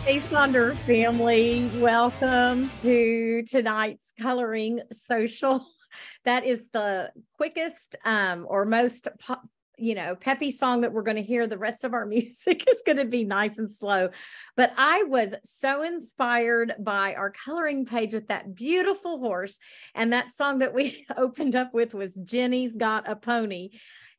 Hey, Sonder family, welcome to tonight's Coloring Social. That is the quickest or most peppy song that we're going to hear. The rest of our music is going to be nice and slow. But I was so inspired by our coloring page with that beautiful horse. And that song that we opened up with was Jenny's Got a Pony.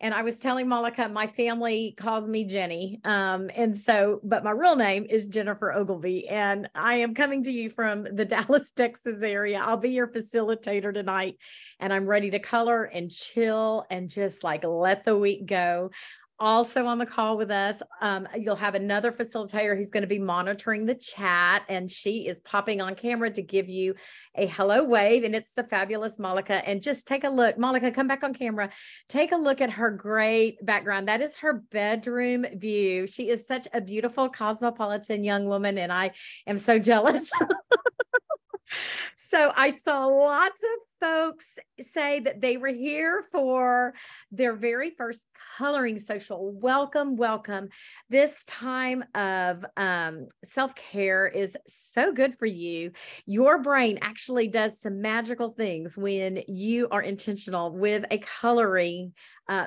And I was telling Malika, my family calls me Jenny. But my real name is Jennifer Ogilvy. And I am coming to you from the Dallas, Texas area. I'll be your facilitator tonight. And I'm ready to color and chill and just like let the week go. Also on the call with us, you'll have another facilitator who's going to be monitoring the chat, and she is popping on camera to give you a hello wave, and it's the fabulous Malika. And just take a look. Malika, come back on camera. Take a look at her great background. That is her bedroom view. She is such a beautiful cosmopolitan young woman, and I am so jealous. So I saw lots of folks say that they were here for their very first coloring social. Welcome, welcome. This time of self-care is so good for you. Your brain actually does some magical things when you are intentional with a coloring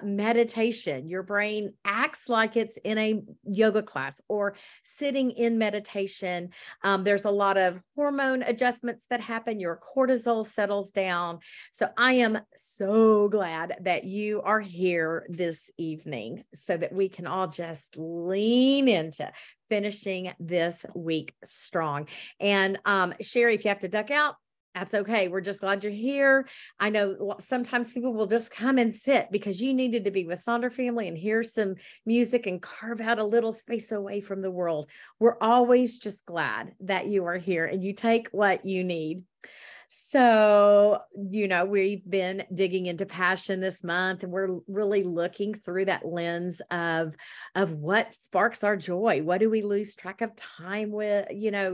meditation. Your brain acts like it's in a yoga class or sitting in meditation. There's a lot of hormone adjustments that happen. Your cortisol settles down. So I am so glad that you are here this evening so that we can all just lean into finishing this week strong. And Sherry, if you have to duck out, that's okay. We're just glad you're here. I know sometimes people will just come and sit because you needed to be with Sonder family and hear some music and carve out a little space away from the world. We're always just glad that you are here and you take what you need. So, we've been digging into passion this month, and we're really looking through that lens of what sparks our joy. What do we lose track of time with,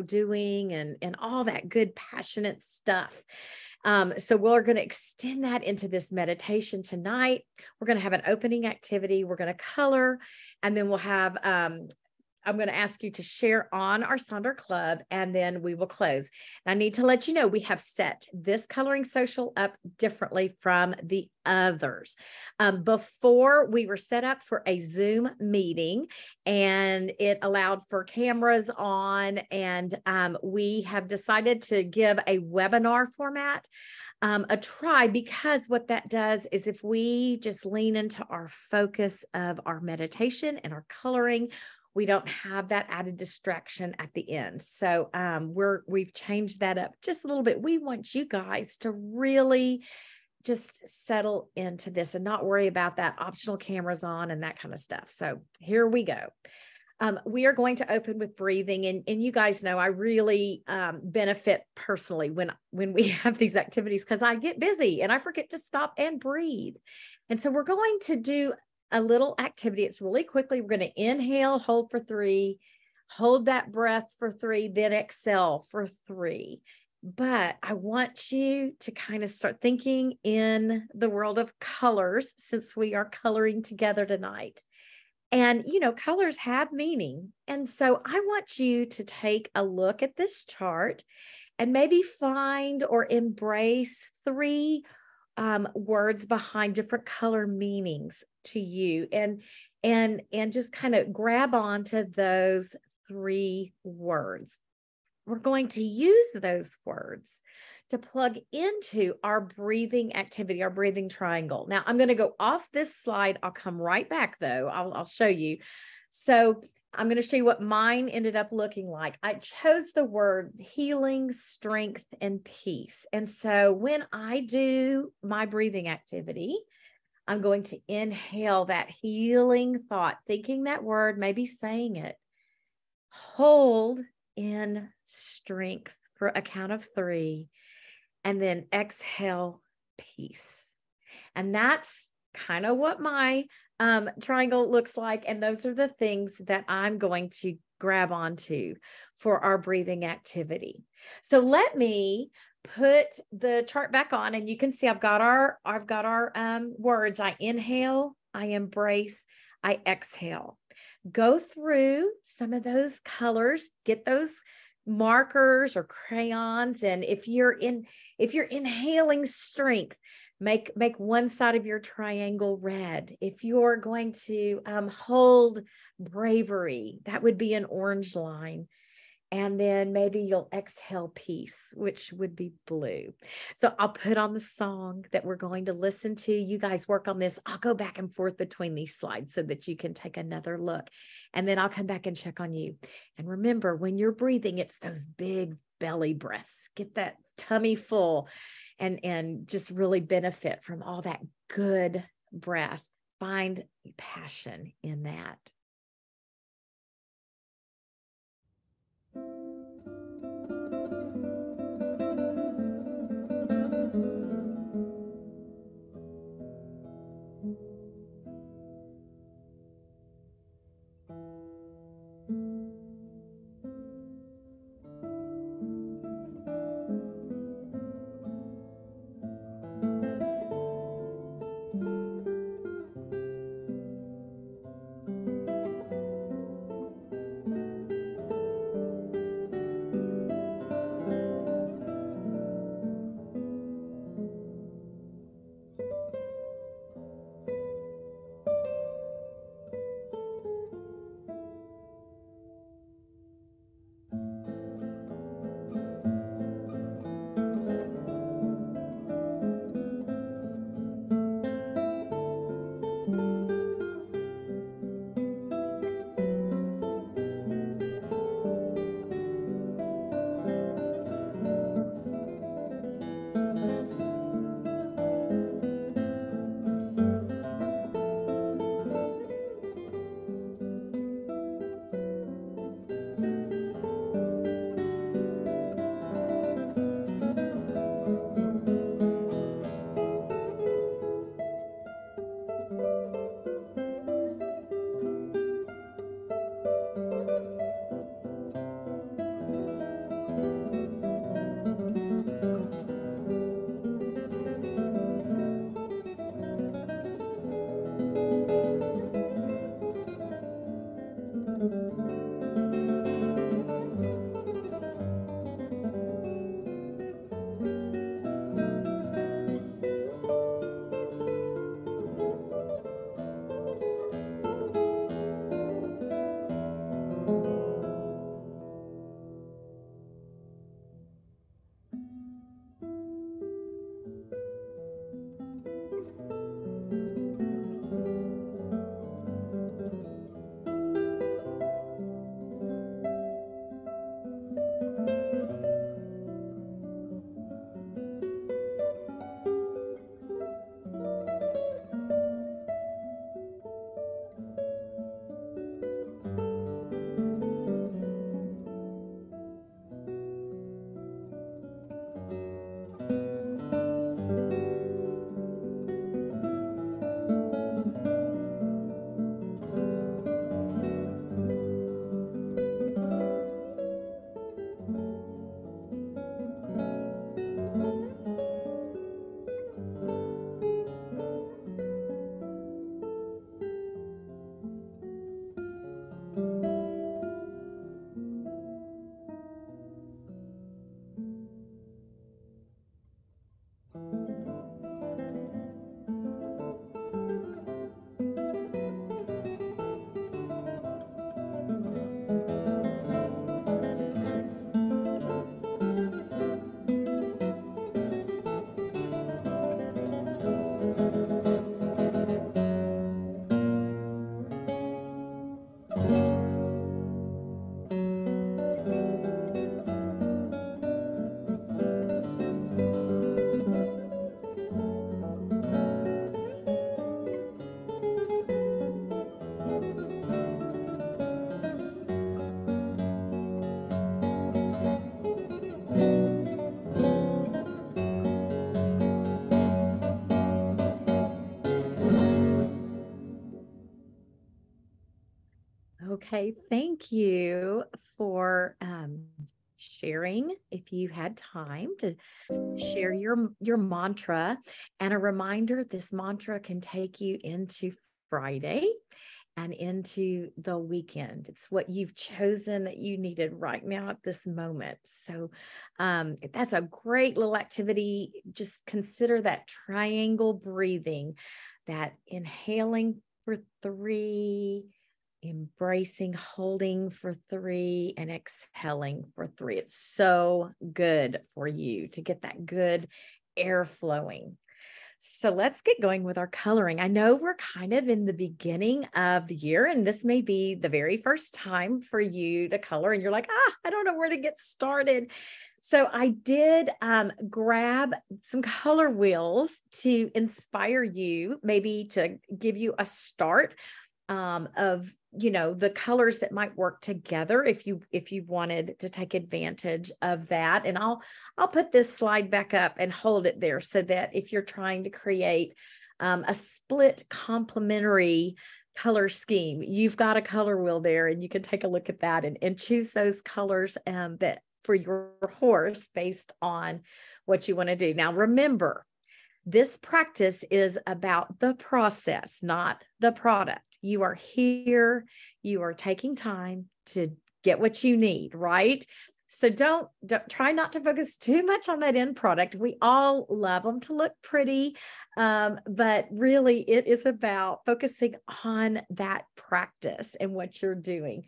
doing and all that good, passionate stuff. So we're going to extend that into this meditation tonight. We're going to have an opening activity. We're going to color, and then we'll have, I'm going to ask you to share on our Sonder Club, and then we will close. And I need to let you know, we have set this coloring social up differently from the others. Before, we were set up for a Zoom meeting, and it allowed for cameras on, and we have decided to give a webinar format a try, because what that does is if we just lean into our focus of our meditation and our coloring, we don't have that added distraction at the end. So we've changed that up just a little bit. We want you guys to really just settle into this and not worry about that optional cameras on and that kind of stuff. So here we go. We are going to open with breathing, and you guys know I really benefit personally when we have these activities, because I get busy and I forget to stop and breathe. And so we're going to do a little activity. It's really quickly. We're going to inhale, hold for 3, hold that breath for 3, then exhale for 3. But I want you to kind of start thinking in the world of colors, since we are coloring together tonight. And, colors have meaning. And so I want you to take a look at this chart and maybe find or embrace 3 words behind different color meanings to you, and just kind of grab onto those 3 words. We're going to use those words to plug into our breathing activity, our breathing triangle. Now I'm going to go off this slide. I'll come right back though. I'll show you. So I'm going to show you what mine ended up looking like. I chose the word healing, strength, and peace. And so when I do my breathing activity, I'm going to inhale that healing thought, thinking that word, maybe saying it. Hold in strength for a count of 3, and then exhale peace. And that's kind of what my triangle looks like. And those are the things that I'm going to grab onto for our breathing activity. So let me put the chart back on, and you can see I've got our words. I inhale, I embrace, I exhale. go through some of those colors, get those markers or crayons. And if you're inhaling strength, make one side of your triangle red. If you're going to hold bravery, that would be an orange line. And then maybe you'll exhale peace, which would be blue. So I'll put on the song that we're going to listen to. You guys work on this. I'll go back and forth between these slides so that you can take another look. And then I'll come back and check on you. And remember, when you're breathing, it's those big belly breaths. Get that tummy full and just really benefit from all that good breath. Find passion in that. Okay, thank you for sharing. If you had time to share your mantra, and a reminder, this mantra can take you into Friday. and into the weekend. It's what you've chosen that you needed right now at this moment. So that's a great little activity. Just consider that triangle breathing, that inhaling for 3, embracing, holding for 3, and exhaling for 3. It's so good for you to get that good air flowing. So let's get going with our coloring. I know we're kind of in the beginning of the year, and this may be the very first time for you to color, and you're like, I don't know where to get started. So I did grab some color wheels to inspire you, maybe to give you a start of the colors that might work together if you wanted to take advantage of that. And I'll put this slide back up and hold it there so that if you're trying to create a split complementary color scheme, you've got a color wheel there, and you can take a look at that and choose those colors that for your horse based on what you want to do. Now, remember, this practice is about the process, not the product. You are here, you are taking time to get what you need, right? So don't try not to focus too much on that end product. We all love them to look pretty, but really it is about focusing on that practice and what you're doing.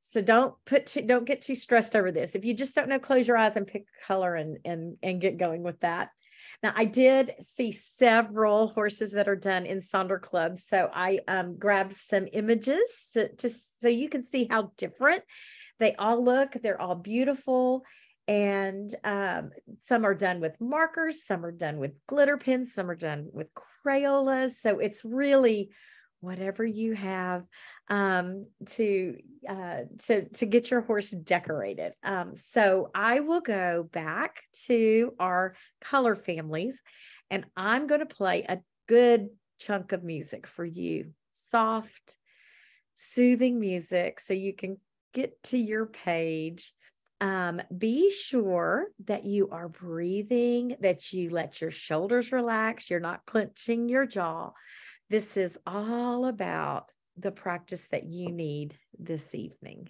So don't get too stressed over this. If you just don't know, close your eyes and pick a color and get going with that. Now, I did see several horses that are done in Sonder Club, so I grabbed some images so you can see how different they all look. They're all beautiful, and some are done with markers, some are done with glitter pens, some are done with Crayolas. So it's really whatever you have to get your horse decorated. So I will go back to our color families, and I'm going to play a good chunk of music for you. Soft, soothing music so you can get to your page. Be sure that you are breathing, that you let your shoulders relax. You're not clenching your jaw. This is all about the practice that you need this evening.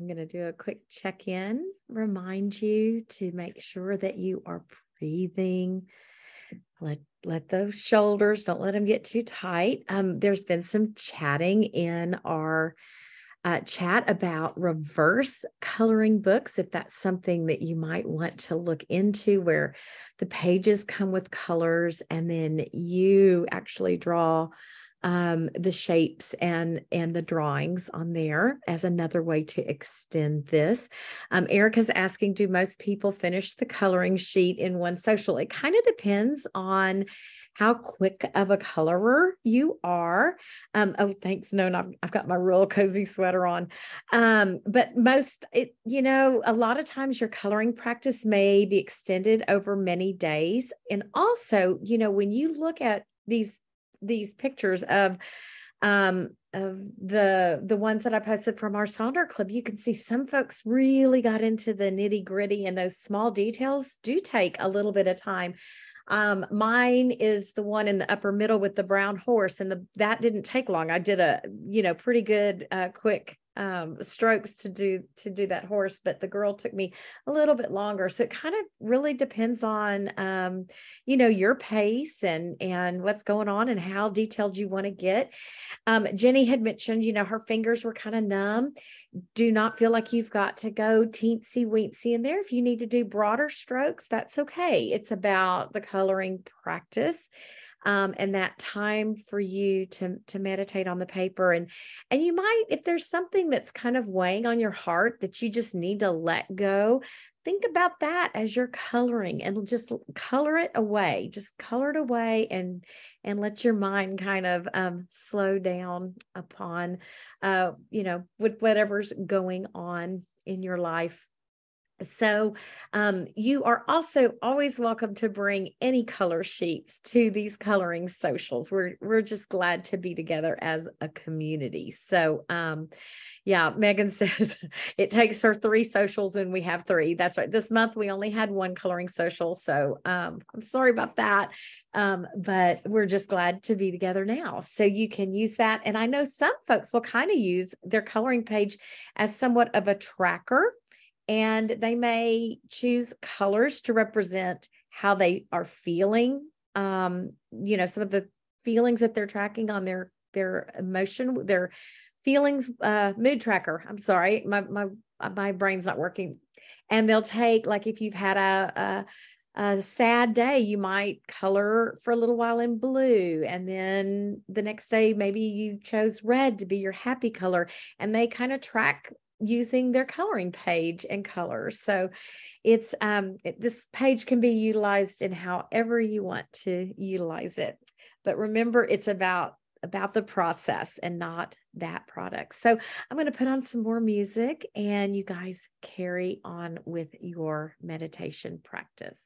I'm going to do a quick check-in, remind you to make sure that you are breathing. Let those shoulders, don't let them get too tight. There's been some chatting in our chat about reverse coloring books, if that's something that you might want to look into, where the pages come with colors and then you actually draw the shapes and the drawings on there as another way to extend this. Erica's asking, do most people finish the coloring sheet in one social? It kind of depends on how quick of a colorer you are. Oh, thanks. No, I've got my real cozy sweater on. But a lot of times your coloring practice may be extended over many days. And also, when you look at these pictures of the ones that I posted from our Sonder Club, you can see some folks really got into the nitty gritty, and those small details do take a little bit of time. Mine is the one in the upper middle with the brown horse, and that didn't take long. I did a, pretty good, quick strokes to do that horse, but the girl took me a little bit longer. So it kind of really depends on, your pace and what's going on and how detailed you want to get. Jenny had mentioned, her fingers were kind of numb. Do not feel like you've got to go teensy weensy in there. If you need to do broader strokes, that's okay. It's about the coloring practice. And that time for you to meditate on the paper. And you might, if there's something that's kind of weighing on your heart that you just need to let go, think about that as you're coloring, and just color it away. Just color it away and let your mind kind of slow down upon, with whatever's going on in your life. So you are also always welcome to bring any color sheets to these coloring socials. We're just glad to be together as a community. So Megan says it takes her 3 socials and we have 3. That's right. This month we only had 1 coloring social. So I'm sorry about that. But we're just glad to be together now. So you can use that. And I know some folks will kind of use their coloring page as somewhat of a tracker. And they may choose colors to represent how they are feeling. Some of the feelings that they're tracking on their emotion, their feelings, mood tracker. I'm sorry, my brain's not working. And they'll take, like, if you've had a sad day, you might color for a little while in blue, and then the next day maybe you chose red to be your happy color, and they kind of track using their coloring page and colors. So it's this page can be utilized in however you want to utilize it. But remember, it's about the process and not that product. So I'm going to put on some more music, and you guys carry on with your meditation practice.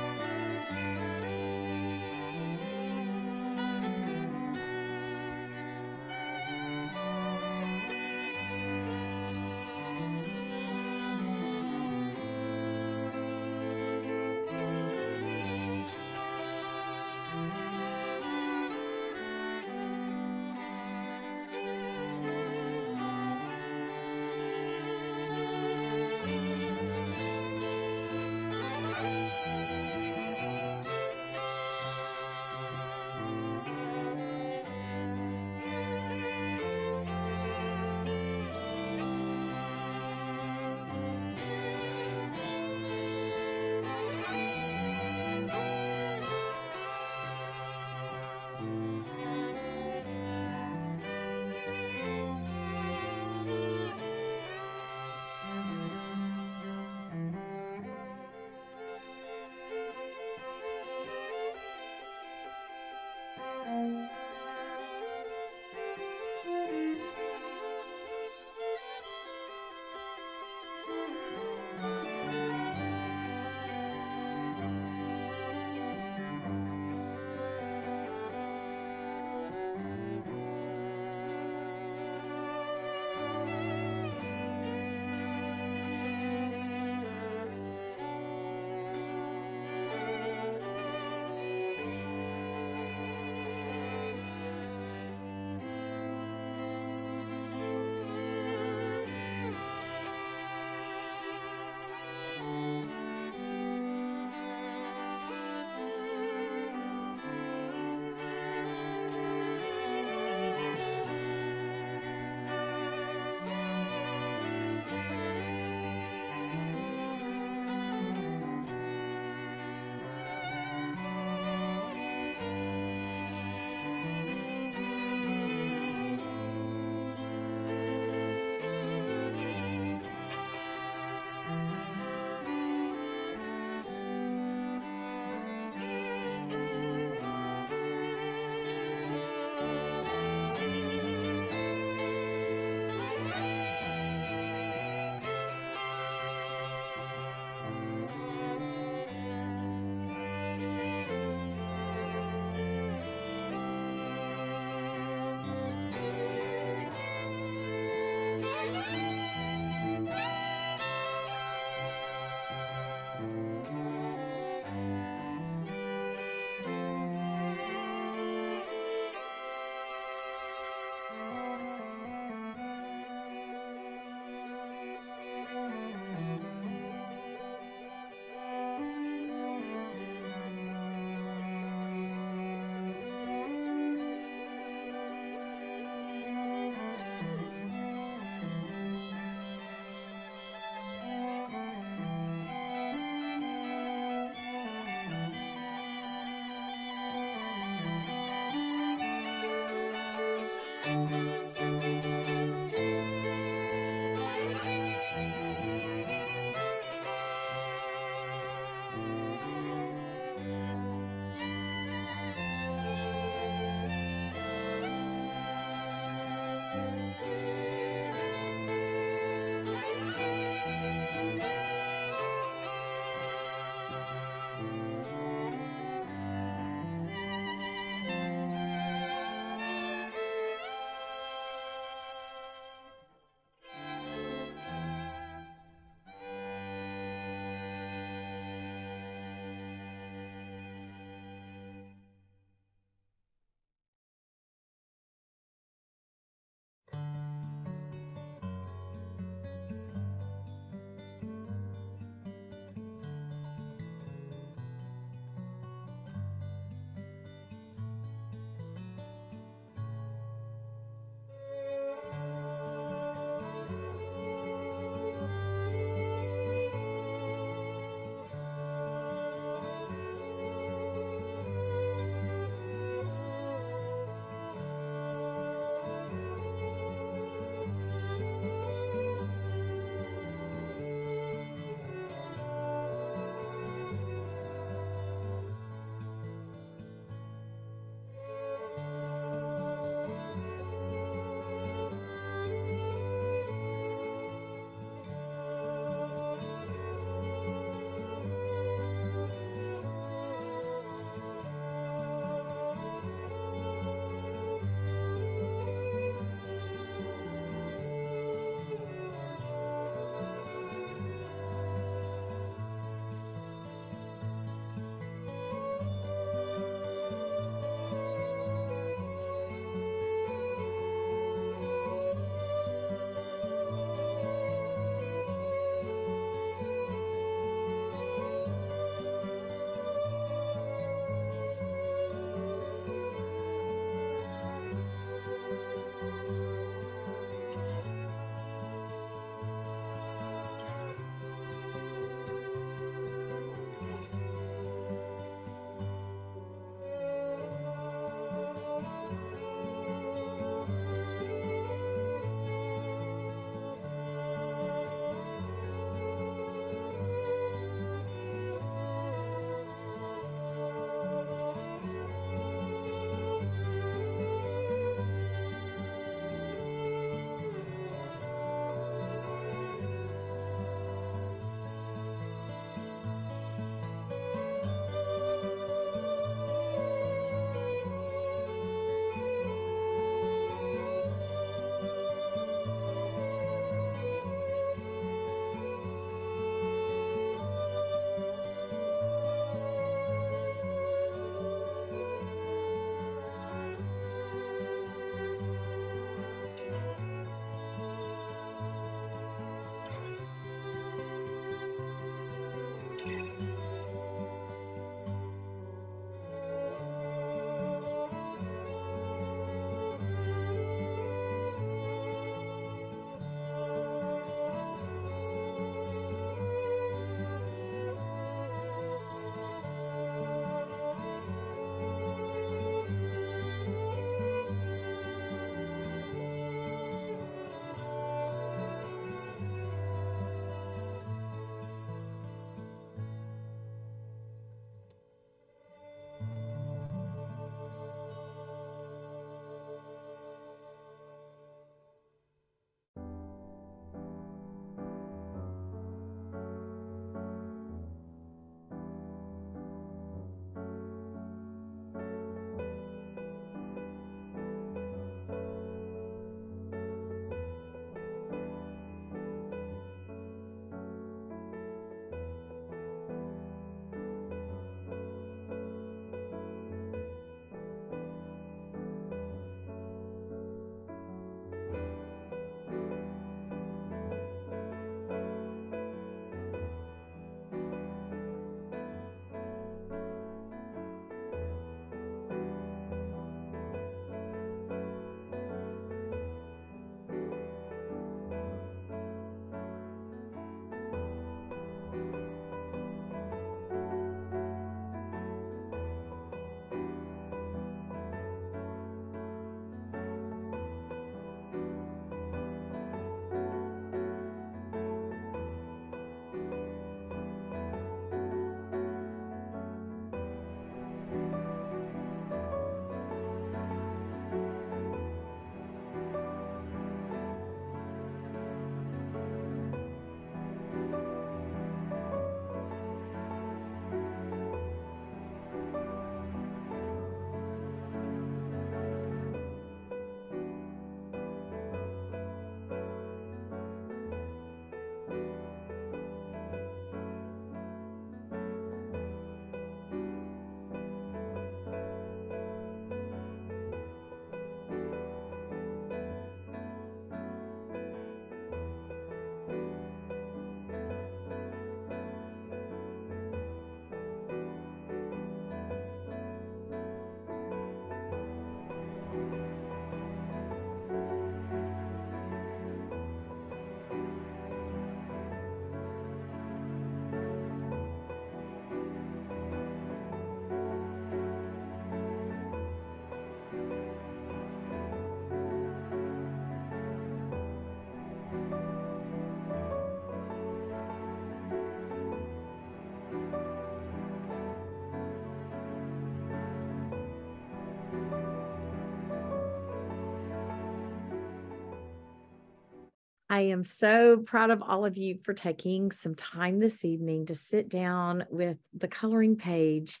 I am so proud of all of you for taking some time this evening to sit down with the coloring page,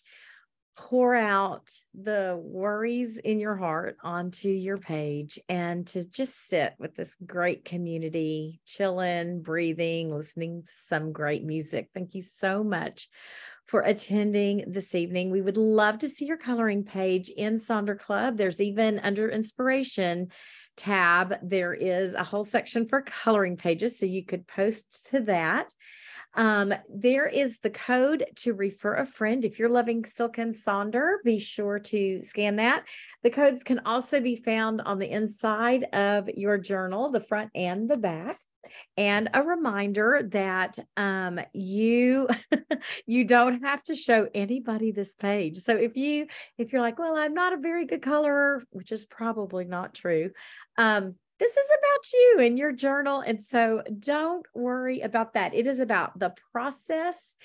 pour out the worries in your heart onto your page, and to just sit with this great community, chilling, breathing, listening to some great music. Thank you so much for attending this evening. We would love to see your coloring page in Sonder Club. There's even under inspiration tab, there is a whole section for coloring pages, so you could post to that. There is the code to refer a friend. If you're loving Silk and Sonder, be sure to scan that. The codes can also be found on the inside of your journal, the front and the back. And a reminder that you you don't have to show anybody this page. So if you're like, well, I'm not a very good colorer, which is probably not true. This is about you and your journal. And so don't worry about that. It is about the process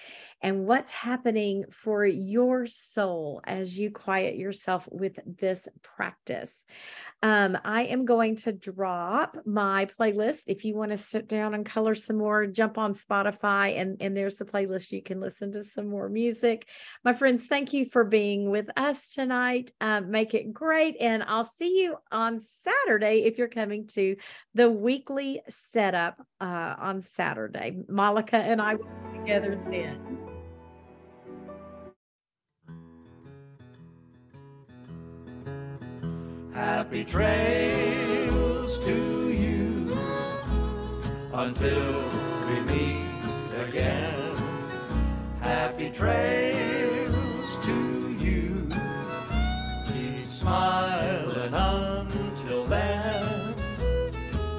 and what's happening for your soul as you quiet yourself with this practice. I am going to drop my playlist. If you want to sit down and color some more, jump on Spotify and there's the playlist. You can listen to some more music. My friends, thank you for being with us tonight. Make it great. And I'll see you on Saturday if you're coming to the weekly setup on Saturday. Malika and I will be together then. Happy trails to you until we meet again. Happy trails to you. Keep smiling until then.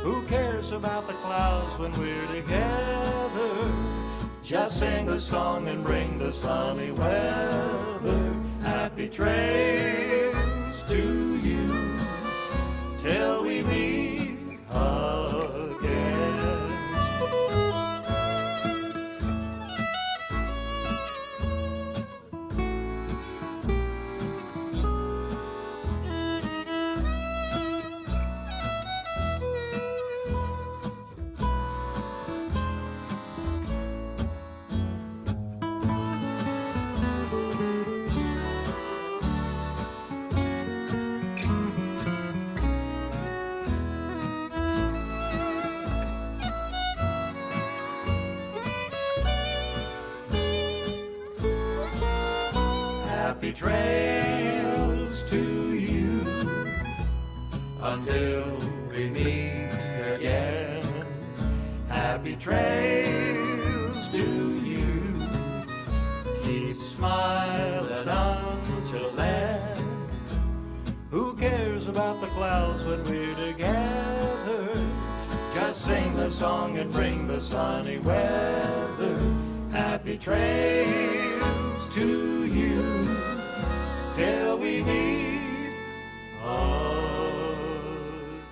Who cares about the clouds when we're together? Just sing a song and bring the sunny weather. Happy trails to you till we meet again. Happy trails to you until we meet again. Happy trails to you. Keep smiling until then. Who cares about the clouds when we're together? Just sing the song and bring the sunny weather. Happy trails to you till we meet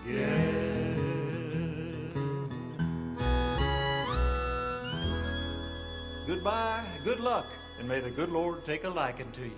again. Goodbye, good luck, and may the good Lord take a liking to you.